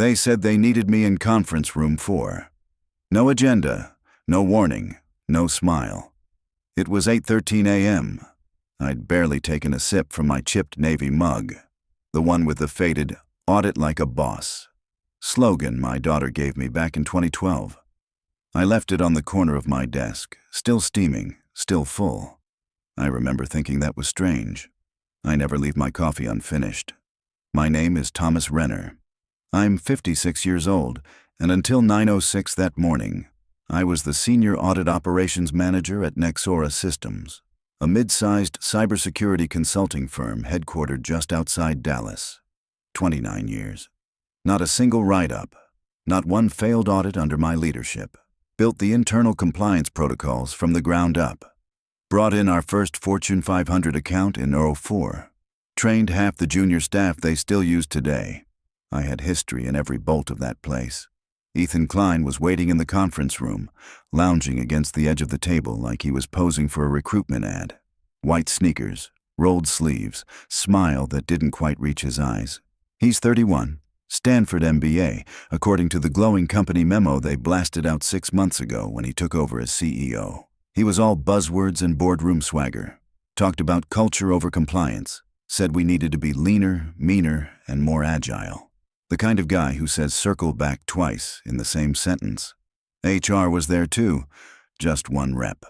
They said they needed me in conference room 4. No agenda, no warning, no smile. It was 8:13 a.m. I'd barely taken a sip from my chipped navy mug, the one with the faded "Audit like a boss" slogan my daughter gave me back in 2012. I left it on the corner of my desk, still steaming, still full. I remember thinking that was strange. I never leave my coffee unfinished. My name is Thomas Renner. I'm 56 years old, and until 9:06 that morning, I was the Senior Audit Operations Manager at Nexora Systems, a mid-sized cybersecurity consulting firm headquartered just outside Dallas. 29 years. Not a single write-up, not one failed audit under my leadership. Built the internal compliance protocols from the ground up. Brought in our first Fortune 500 account in '04. Trained half the junior staff they still use today. I had history in every bolt of that place. Ethan Klein was waiting in the conference room, lounging against the edge of the table like he was posing for a recruitment ad. White sneakers, rolled sleeves, smile that didn't quite reach his eyes. He's 31, Stanford MBA, according to the glowing company memo they blasted out 6 months ago when he took over as CEO. He was all buzzwords and boardroom swagger. Talked about culture over compliance. Said we needed to be leaner, meaner, and more agile. The kind of guy who says circle back twice in the same sentence. HR was there too, just one rep.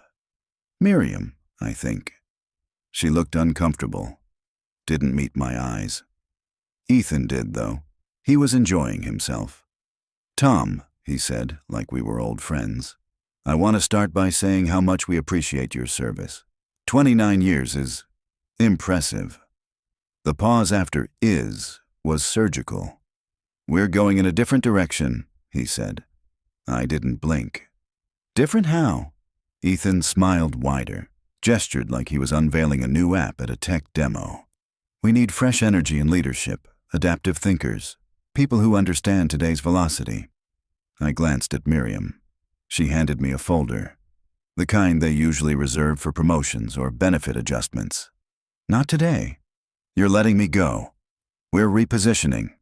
Miriam, I think. She looked uncomfortable. Didn't meet my eyes. Ethan did, though. He was enjoying himself. Tom, he said, like we were old friends, I want to start by saying how much we appreciate your service. 29 years is impressive. The pause after "is" was surgical. We're going in a different direction, he said. I didn't blink. Different how? Ethan smiled wider, gestured like he was unveiling a new app at a tech demo. We need fresh energy and leadership, adaptive thinkers, people who understand today's velocity. I glanced at Miriam. She handed me a folder, the kind they usually reserve for promotions or benefit adjustments. Not today. You're letting me go. We're repositioning.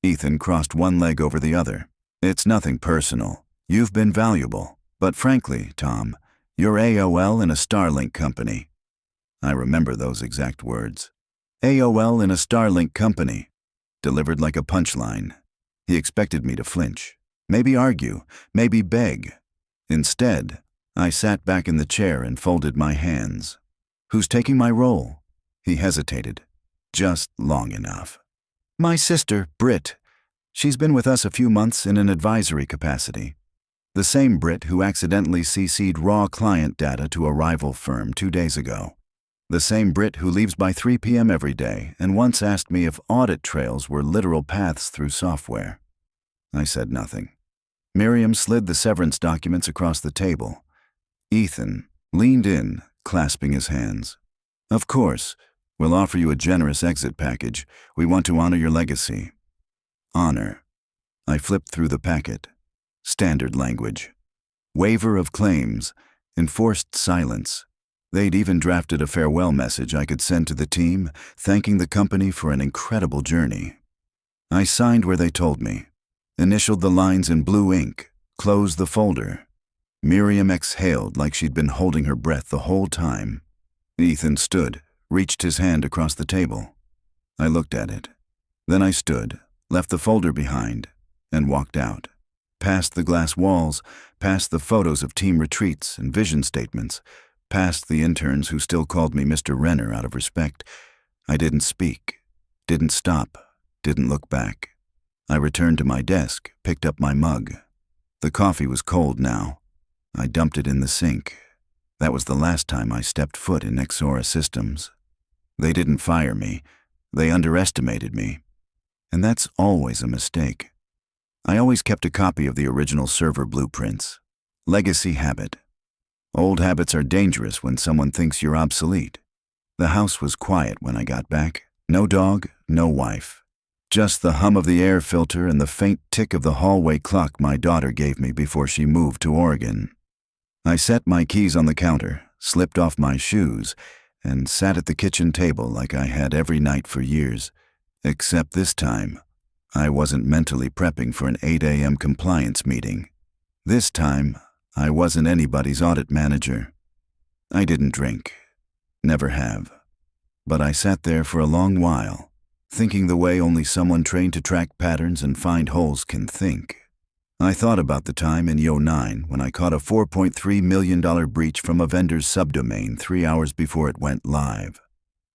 Ethan crossed one leg over the other. It's nothing personal. You've been valuable. But frankly, Tom, you're AOL in a Starlink company. I remember those exact words. AOL in a Starlink company. Delivered like a punchline. He expected me to flinch. Maybe argue. Maybe beg. Instead, I sat back in the chair and folded my hands. Who's taking my role? He hesitated. Just long enough. My sister, Britt. She's been with us a few months in an advisory capacity. The same Britt who accidentally CC'd raw client data to a rival firm 2 days ago. The same Britt who leaves by 3 p.m. every day and once asked me if audit trails were literal paths through software. I said nothing. Miriam slid the severance documents across the table. Ethan leaned in, clasping his hands. Of course. We'll offer you a generous exit package. We want to honor your legacy. Honor. I flipped through the packet. Standard language. Waiver of claims. Enforced silence. They'd even drafted a farewell message I could send to the team, thanking the company for an incredible journey. I signed where they told me. Initialed the lines in blue ink. Closed the folder. Miriam exhaled like she'd been holding her breath the whole time. Ethan stood. Reached his hand across the table. I looked at it. Then I stood, left the folder behind, and walked out. Past the glass walls, past the photos of team retreats and vision statements, past the interns who still called me Mr. Renner out of respect. I didn't speak, didn't stop, didn't look back. I returned to my desk, picked up my mug. The coffee was cold now. I dumped it in the sink. That was the last time I stepped foot in Nexora Systems. They didn't fire me. They underestimated me. And that's always a mistake. I always kept a copy of the original server blueprints. Legacy habit. Old habits are dangerous when someone thinks you're obsolete. The house was quiet when I got back. No dog, no wife. Just the hum of the air filter and the faint tick of the hallway clock my daughter gave me before she moved to Oregon. I set my keys on the counter, slipped off my shoes, and sat at the kitchen table like I had every night for years, except this time, I wasn't mentally prepping for an 8 a.m. compliance meeting. This time, I wasn't anybody's audit manager. I didn't drink. Never have. But I sat there for a long while, thinking the way only someone trained to track patterns and find holes can think. I thought about the time in '09 when I caught a $4.3 million breach from a vendor's subdomain 3 hours before it went live.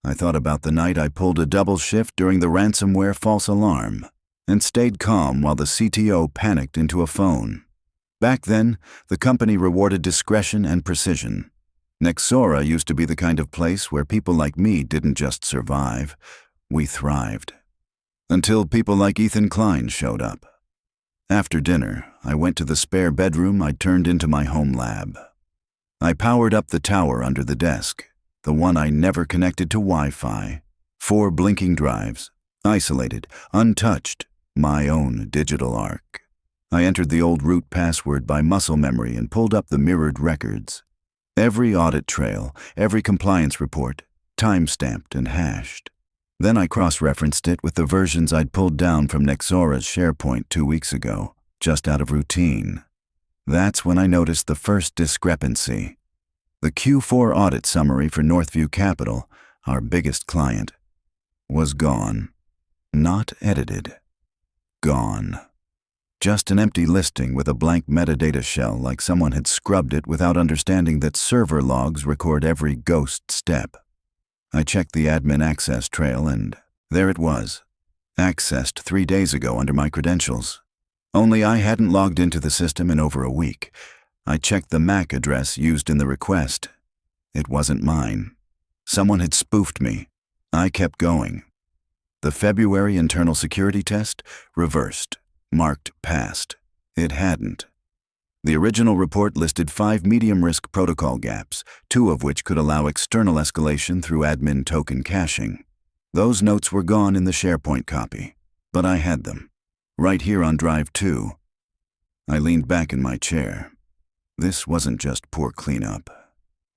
I thought about the night I pulled a double shift during the ransomware false alarm and stayed calm while the CTO panicked into a phone. Back then, the company rewarded discretion and precision. Nexora used to be the kind of place where people like me didn't just survive, we thrived. Until people like Ethan Klein showed up. After dinner, I went to the spare bedroom I'd turned into my home lab. I powered up the tower under the desk, the one I never connected to Wi-Fi. 4 blinking drives, isolated, untouched, my own digital ark. I entered the old root password by muscle memory and pulled up the mirrored records. Every audit trail, every compliance report, time-stamped and hashed. Then I cross-referenced it with the versions I'd pulled down from Nexora's SharePoint 2 weeks ago, just out of routine. That's when I noticed the first discrepancy. The Q4 audit summary for Northview Capital, our biggest client, was gone. Not edited. Gone. Just an empty listing with a blank metadata shell like someone had scrubbed it without understanding that server logs record every ghost step. I checked the admin access trail and there it was. Accessed 3 days ago under my credentials. Only I hadn't logged into the system in over a week. I checked the MAC address used in the request. It wasn't mine. Someone had spoofed me. I kept going. The February internal security test reversed, marked passed. It hadn't. The original report listed 5 medium-risk protocol gaps, 2 of which could allow external escalation through admin token caching. Those notes were gone in the SharePoint copy, but I had them, right here on Drive 2. I leaned back in my chair. This wasn't just poor cleanup.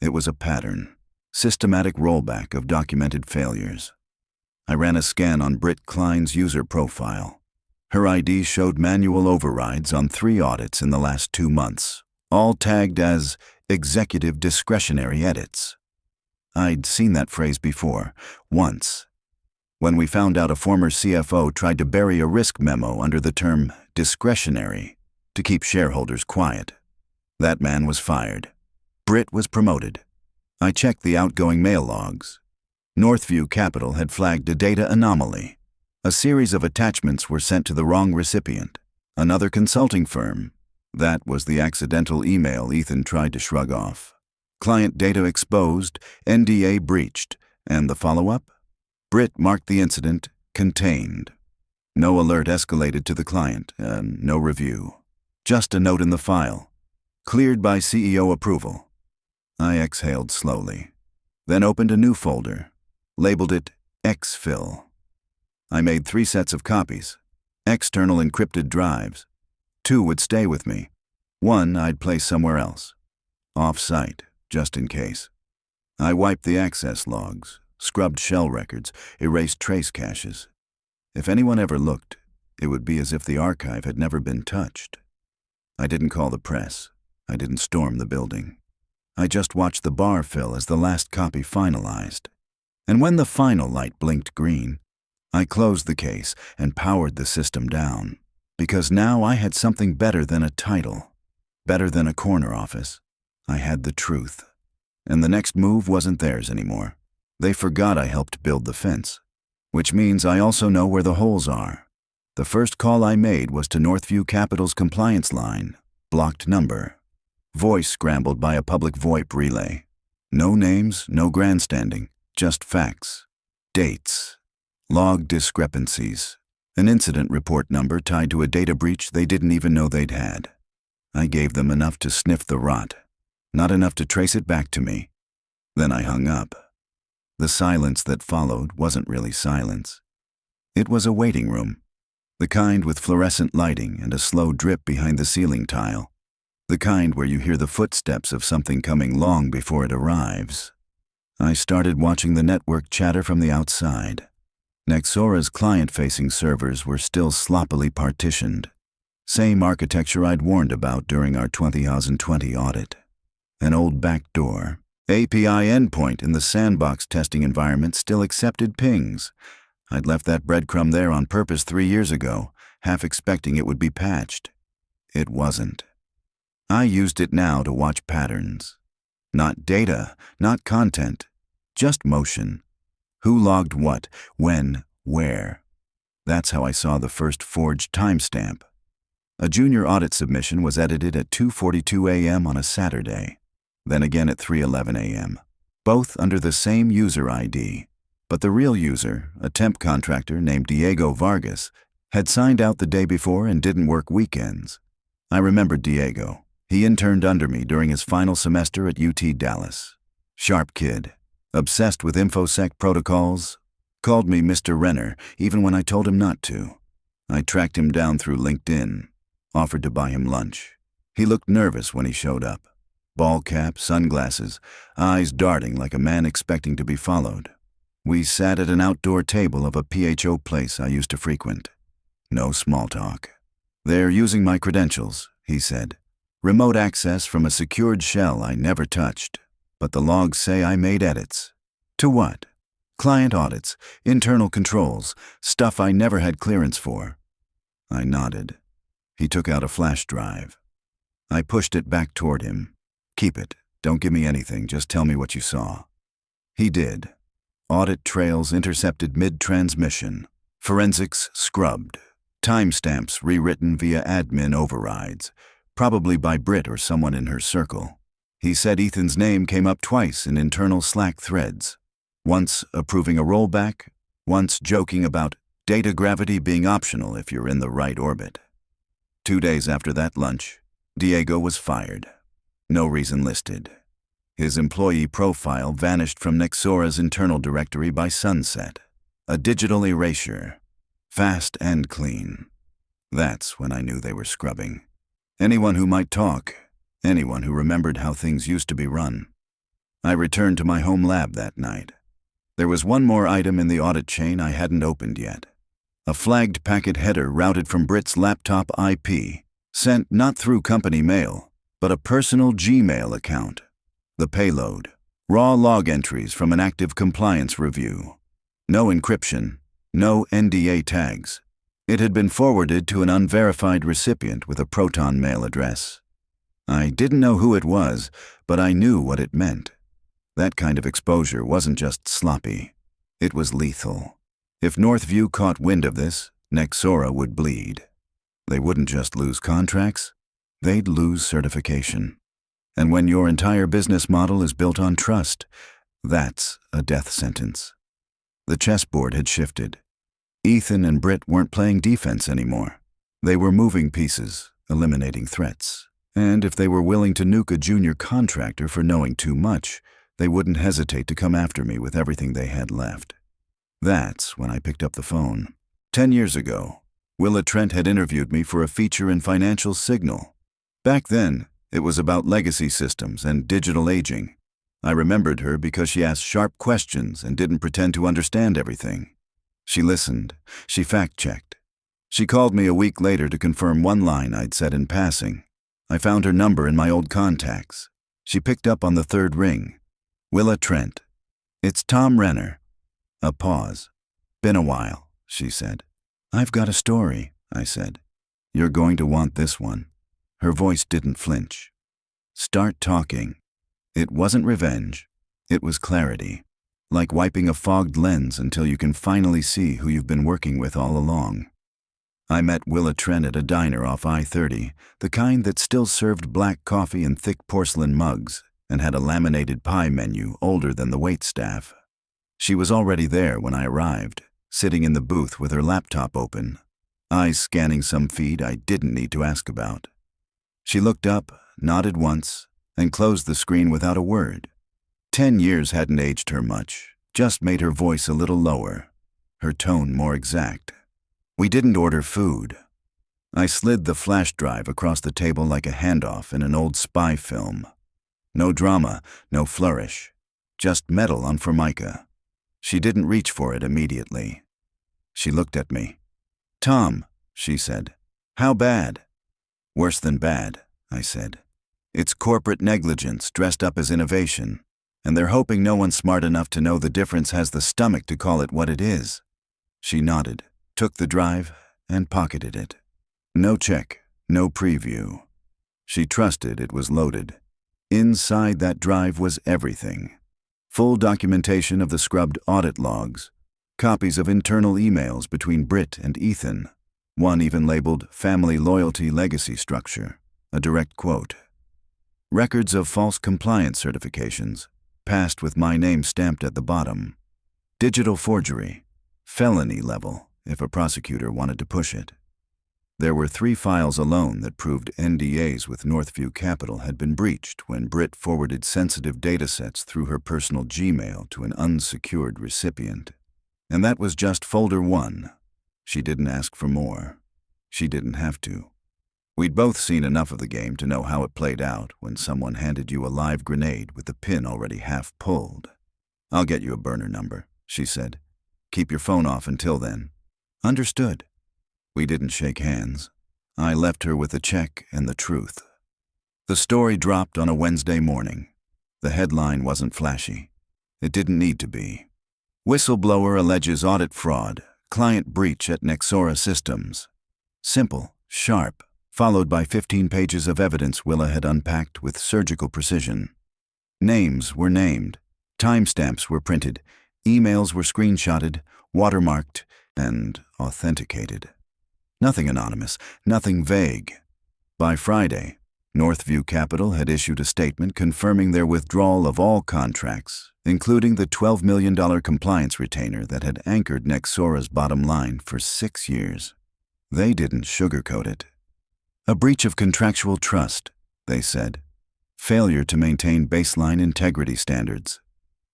It was a pattern, systematic rollback of documented failures. I ran a scan on Britt Klein's user profile. Her ID showed manual overrides on 3 audits in the last 2 months, all tagged as executive discretionary edits. I'd seen that phrase before, once, when we found out a former CFO tried to bury a risk memo under the term discretionary to keep shareholders quiet. That man was fired. Britt was promoted. I checked the outgoing mail logs. Northview Capital had flagged a data anomaly. A series of attachments were sent to the wrong recipient, another consulting firm. That was the accidental email Ethan tried to shrug off. Client data exposed, NDA breached, and the follow-up? Britt marked the incident contained. No alert escalated to the client, no review. Just a note in the file. Cleared by CEO approval. I exhaled slowly, then opened a new folder, labeled it Exfil. I made 3 sets of copies, external encrypted drives. 2 would stay with me. 1 I'd place somewhere else, off-site, just in case. I wiped the access logs, scrubbed shell records, erased trace caches. If anyone ever looked, it would be as if the archive had never been touched. I didn't call the press. I didn't storm the building. I just watched the bar fill as the last copy finalized. And when the final light blinked green, I closed the case and powered the system down, because now I had something better than a title, better than a corner office. I had the truth. And the next move wasn't theirs anymore. They forgot I helped build the fence, which means I also know where the holes are. The first call I made was to Northview Capital's compliance line, blocked number. Voice scrambled by a public VoIP relay. No names, no grandstanding, just facts. Dates. Log discrepancies. An incident report number tied to a data breach they didn't even know they'd had. I gave them enough to sniff the rot, not enough to trace it back to me. Then I hung up. The silence that followed wasn't really silence. It was a waiting room, the kind with fluorescent lighting and a slow drip behind the ceiling tile, the kind where you hear the footsteps of something coming long before it arrives. I started watching the network chatter from the outside. Nexora's client-facing servers were still sloppily partitioned. Same architecture I'd warned about during our 2020 audit. An old backdoor. API endpoint in the sandbox testing environment still accepted pings. I'd left that breadcrumb there on purpose 3 years ago, half expecting it would be patched. It wasn't. I used it now to watch patterns. Not data, not content, just motion. Who logged what, when, where. That's how I saw the first forged timestamp. A junior audit submission was edited at 2:42 a.m. on a Saturday, then again at 3:11 a.m., both under the same user ID. But the real user, a temp contractor named Diego Vargas, had signed out the day before and didn't work weekends. I remembered Diego. He interned under me during his final semester at UT Dallas. Sharp kid, obsessed with InfoSec protocols, called me Mr. Renner even when I told him not to. I tracked him down through LinkedIn, offered to buy him lunch. He looked nervous when he showed up. Ball cap, sunglasses, eyes darting like a man expecting to be followed. We sat at an outdoor table of a PHO place I used to frequent. No small talk. "They're using my credentials," he said. "Remote access from a secured shell I never touched. But the logs say I made edits. To what? Client audits, internal controls, stuff I never had clearance for." I nodded. He took out a flash drive. I pushed it back toward him. "Keep it. Don't give me anything. Just tell me what you saw." He did. Audit trails intercepted mid-transmission. Forensics scrubbed. Timestamps rewritten via admin overrides, probably by Britt or someone in her circle. He said Ethan's name came up twice in internal Slack threads, once approving a rollback, once joking about data gravity being optional if you're in the right orbit. 2 days after that lunch, Diego was fired. No reason listed. His employee profile vanished from Nexora's internal directory by sunset. A digital erasure. Fast and clean. That's when I knew they were scrubbing. Anyone who might talk. Anyone who remembered how things used to be run. I returned to my home lab that night. There was one more item in the audit chain I hadn't opened yet. A flagged packet header routed from Britt's laptop IP, sent not through company mail, but a personal Gmail account. The payload. Raw log entries from an active compliance review. No encryption, no NDA tags. It had been forwarded to an unverified recipient with a Proton mail address. I didn't know who it was, but I knew what it meant. That kind of exposure wasn't just sloppy. It was lethal. If Northview caught wind of this, Nexora would bleed. They wouldn't just lose contracts, they'd lose certification. And when your entire business model is built on trust, that's a death sentence. The chessboard had shifted. Ethan and Britt weren't playing defense anymore. They were moving pieces, eliminating threats. And if they were willing to nuke a junior contractor for knowing too much, they wouldn't hesitate to come after me with everything they had left. That's when I picked up the phone. 10 years ago, Willa Trent had interviewed me for a feature in Financial Signal. Back then, it was about legacy systems and digital aging. I remembered her because she asked sharp questions and didn't pretend to understand everything. She listened. She fact-checked. She called me a week later to confirm one line I'd said in passing. I found her number in my old contacts. She picked up on the third ring. "Willa Trent. It's Tom Renner." A pause. "Been a while," she said. "I've got a story," I said. "You're going to want this one." Her voice didn't flinch. "Start talking." It wasn't revenge. It was clarity. Like wiping a fogged lens until you can finally see who you've been working with all along. I met Willa Trent at a diner off I-30, the kind that still served black coffee in thick porcelain mugs and had a laminated pie menu older than the waitstaff. She was already there when I arrived, sitting in the booth with her laptop open, eyes scanning some feed I didn't need to ask about. She looked up, nodded once, and closed the screen without a word. 10 years hadn't aged her much, just made her voice a little lower, her tone more exact. We didn't order food. I slid the flash drive across the table like a handoff in an old spy film. No drama, no flourish, just metal on formica. She didn't reach for it immediately. She looked at me. "Tom," she said, "how bad?" "Worse than bad," I said. "It's corporate negligence dressed up as innovation, and they're hoping no one smart enough to know the difference has the stomach to call it what it is." She nodded, took the drive, and pocketed it. No check, no preview. She trusted it was loaded. Inside that drive was everything. Full documentation of the scrubbed audit logs, copies of internal emails between Britt and Ethan, one even labeled Family Loyalty Legacy Structure, a direct quote. Records of false compliance certifications, passed with my name stamped at the bottom. Digital forgery, felony level if a prosecutor wanted to push it. There were 3 files alone that proved NDAs with Northview Capital had been breached when Britt forwarded sensitive datasets through her personal Gmail to an unsecured recipient. And that was just folder 1. She didn't ask for more. She didn't have to. We'd both seen enough of the game to know how it played out when someone handed you a live grenade with the pin already half pulled. "I'll get you a burner number," she said. "Keep your phone off until then." "Understood." We didn't shake hands. I left her with the check and the truth. The story dropped on a Wednesday morning. The headline wasn't flashy. It didn't need to be. Whistleblower alleges audit fraud, client breach at Nexora Systems. Simple, sharp, followed by 15 pages of evidence Willa had unpacked with surgical precision. Names were named, timestamps were printed, emails were screenshotted, watermarked, and authenticated. Nothing anonymous, nothing vague. By Friday, Northview Capital had issued a statement confirming their withdrawal of all contracts, including the $12 million compliance retainer that had anchored Nexora's bottom line for 6 years. They didn't sugarcoat it. A breach of contractual trust, they said. Failure to maintain baseline integrity standards.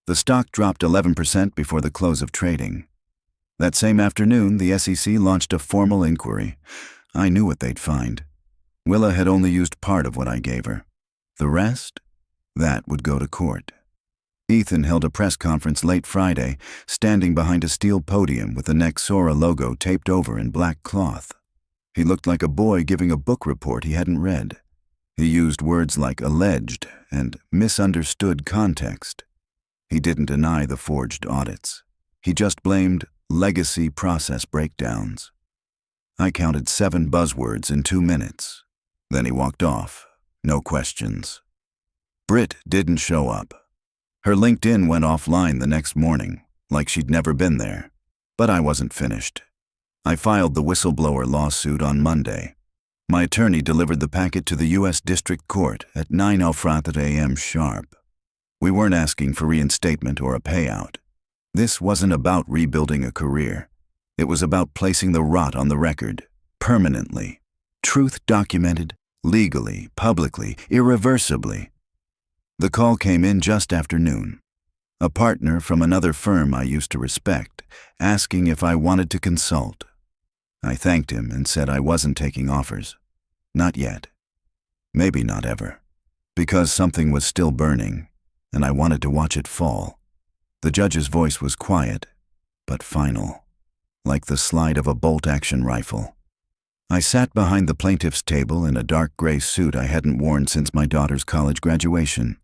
The stock dropped 11% before the close of trading. That same afternoon, the SEC launched a formal inquiry. I knew what they'd find. Willa had only used part of what I gave her. The rest? That would go to court. Ethan held a press conference late Friday, standing behind a steel podium with the Nexora logo taped over in black cloth. He looked like a boy giving a book report he hadn't read. He used words like alleged and misunderstood context. He didn't deny the forged audits. He just blamed legacy process breakdowns. I counted 7 buzzwords in 2 minutes. Then he walked off. No questions. Britt didn't show up. Her LinkedIn went offline the next morning, like she'd never been there. But I wasn't finished. I filed the whistleblower lawsuit on Monday. My attorney delivered the packet to the U.S. District Court at 9:04 a.m. sharp. We weren't asking for reinstatement or a payout. This wasn't about rebuilding a career. It was about placing the rot on the record, permanently. Truth documented, legally, publicly, irreversibly. The call came in just after noon. A partner from another firm I used to respect, asking if I wanted to consult. I thanked him and said I wasn't taking offers. Not yet. Maybe not ever. Because something was still burning, and I wanted to watch it fall. The judge's voice was quiet, but final, like the slide of a bolt-action rifle. I sat behind the plaintiff's table in a dark gray suit I hadn't worn since my daughter's college graduation.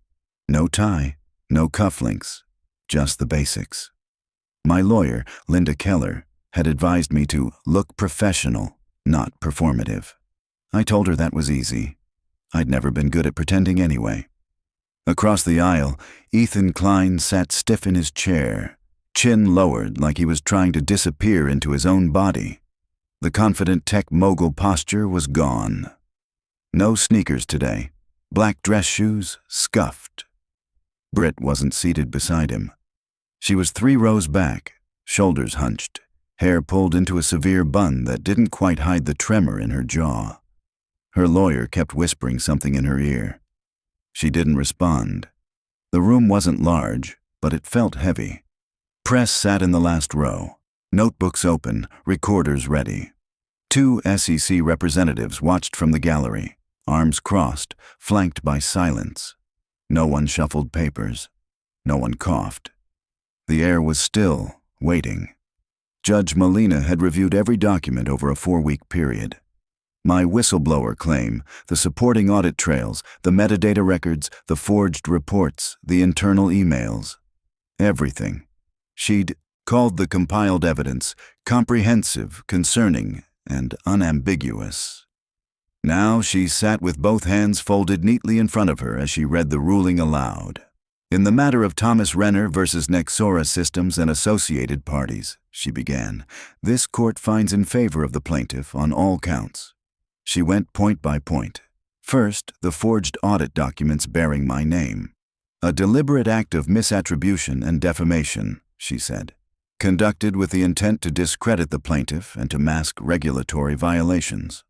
No tie, no cufflinks, just the basics. My lawyer, Linda Keller, had advised me to look professional, not performative. I told her that was easy. I'd never been good at pretending anyway. Across the aisle, Ethan Klein sat stiff in his chair, chin lowered like he was trying to disappear into his own body. The confident tech mogul posture was gone. No sneakers today. Black dress shoes, scuffed. Britt wasn't seated beside him. She was 3 rows back, shoulders hunched, hair pulled into a severe bun that didn't quite hide the tremor in her jaw. Her lawyer kept whispering something in her ear. She didn't respond. The room wasn't large, but it felt heavy. Press sat in the last row, notebooks open, recorders ready. 2 SEC representatives watched from the gallery, arms crossed, flanked by silence. No one shuffled papers. No one coughed. The air was still, waiting. Judge Molina had reviewed every document over a 4-week period. My whistleblower claim, the supporting audit trails, the metadata records, the forged reports, the internal emails. Everything. She'd called the compiled evidence comprehensive, concerning, and unambiguous. Now she sat with both hands folded neatly in front of her as she read the ruling aloud. In the matter of Thomas Renner versus Nexora Systems and associated parties, she began, this court finds in favor of the plaintiff on all counts. She went point by point. First, the forged audit documents bearing my name. A deliberate act of misattribution and defamation, she said, conducted with the intent to discredit the plaintiff and to mask regulatory violations.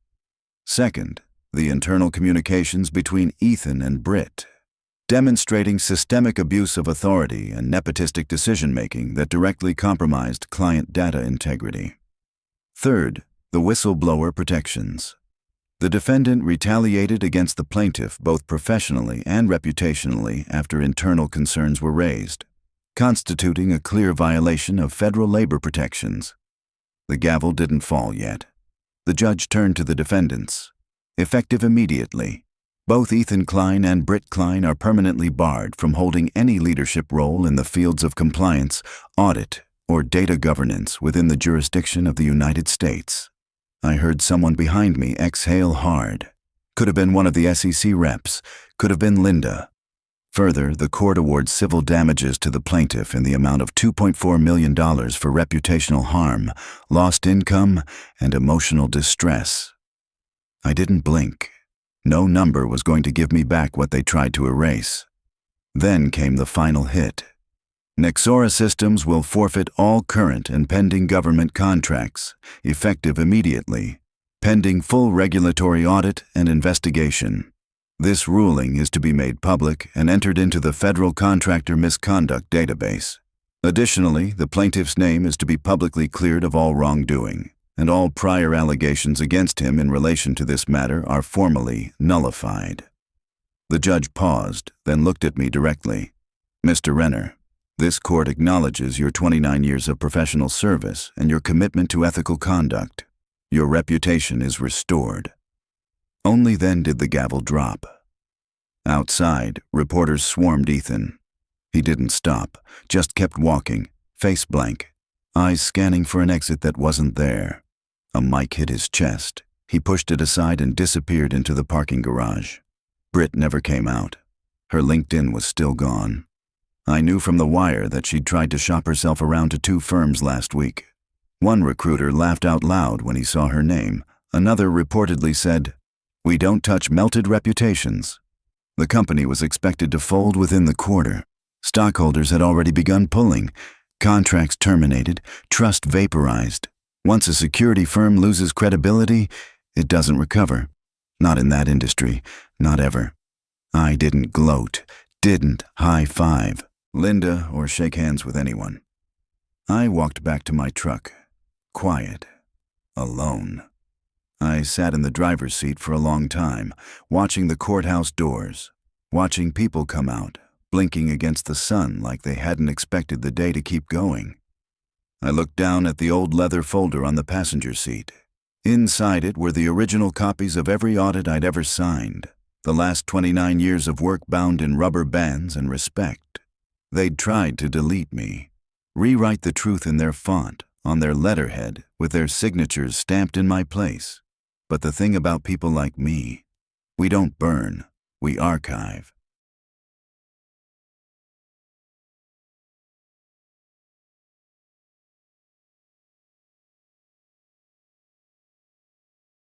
Second, the internal communications between Ethan and Britt, demonstrating systemic abuse of authority and nepotistic decision-making that directly compromised client data integrity. Third, the whistleblower protections. The defendant retaliated against the plaintiff both professionally and reputationally after internal concerns were raised, constituting a clear violation of federal labor protections. The gavel didn't fall yet. The judge turned to the defendants. Effective immediately, both Ethan Klein and Britt Klein are permanently barred from holding any leadership role in the fields of compliance, audit, or data governance within the jurisdiction of the United States. I heard someone behind me exhale hard. Could have been one of the SEC reps, could have been Linda. Further, the court awards civil damages to the plaintiff in the amount of $2.4 million for reputational harm, lost income, and emotional distress. I didn't blink. No number was going to give me back what they tried to erase. Then came the final hit. Nexora Systems will forfeit all current and pending government contracts, effective immediately, pending full regulatory audit and investigation. This ruling is to be made public and entered into the Federal Contractor Misconduct Database. Additionally, the plaintiff's name is to be publicly cleared of all wrongdoing, and all prior allegations against him in relation to this matter are formally nullified. The judge paused, then looked at me directly. Mr. Renner, this court acknowledges your 29 years of professional service and your commitment to ethical conduct. Your reputation is restored. Only then did the gavel drop. Outside, reporters swarmed Ethan. He didn't stop, just kept walking, face blank, eyes scanning for an exit that wasn't there. A mic hit his chest. He pushed it aside and disappeared into the parking garage. Britt never came out. Her LinkedIn was still gone. I knew from the wire that she'd tried to shop herself around to 2 firms last week. One recruiter laughed out loud when he saw her name. Another reportedly said, "We don't touch melted reputations." The company was expected to fold within the quarter. Stockholders had already begun pulling. Contracts terminated, trust vaporized. Once a security firm loses credibility, it doesn't recover. Not in that industry, not ever. I didn't gloat, didn't high-five Linda or shake hands with anyone. I walked back to my truck, quiet, alone. I sat in the driver's seat for a long time, watching the courthouse doors, watching people come out, blinking against the sun like they hadn't expected the day to keep going. I looked down at the old leather folder on the passenger seat. Inside it were the original copies of every audit I'd ever signed, the last 29 years of work bound in rubber bands and respect. They'd tried to delete me, rewrite the truth in their font, on their letterhead, with their signatures stamped in my place. But the thing about people like me, we don't burn, we archive.